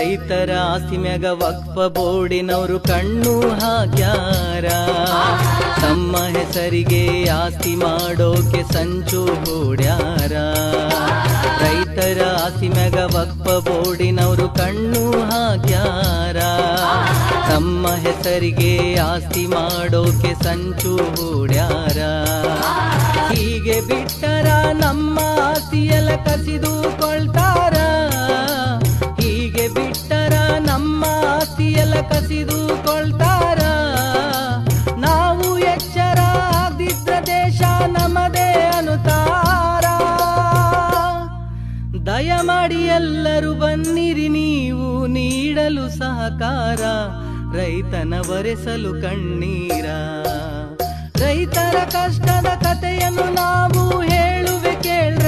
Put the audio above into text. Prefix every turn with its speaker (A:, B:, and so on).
A: ರೈತರ ಆಸ್ತಿ ಮ್ಯಾಗ ವಕ್ಫ ಬೋರ್ಡಿನವರು ಕಣ್ಣು ಹಾಕ್ಯಾರ. ತಮ್ಮ ಹೆಸರಿಗೆ ಆಸ್ತಿ ಮಾಡೋಕೆ ಸಂಚು ಹೂಡ್ಯಾರ. ರೈತರ ಆಸ್ತಿ ಮ್ಯಾಗ ವಕ್ಫ ಬೋರ್ಡಿನವರು ಕಣ್ಣು ಹಾಕ್ಯಾರ. ತಮ್ಮ ಹೆಸರಿಗೆ ಆಸ್ತಿ ಮಾಡೋಕೆ ಸಂಚು ಹೂಡ್ಯಾರ. ಹೀಗೆ ಬಿಟ್ಟರ ನಮ್ಮ ಆಸ್ತಿಯೆಲ್ಲ ಕಸಿದುಕೊಳ್ತಾರ. ಹೀಗೆ ಬಿಟ್ಟರ ನಮ್ಮ ಆಸ್ತಿಯೆಲ್ಲ ಕಸಿದುಕೊಳ್ತಾರ. ನಾವು ಎಚ್ಚರ ಆಗದಿದ್ರ ದೇಶ ನಮ್ಮದೇ ಅನುತಾರ. ದಯಮಾಡಿ ಎಲ್ಲರೂ ಬನ್ನಿರಿ ನೀವು ನೀಡಲು ಸಹಕಾರ. ರೈತನ ಒರೆಸಲು ಕಣ್ಣೀರ. ರೈತರ ಕಷ್ಟದ ಕಥೆಯನ್ನು ನಾವು ಹೇಳುವೆ ಕೇಳ್ರ.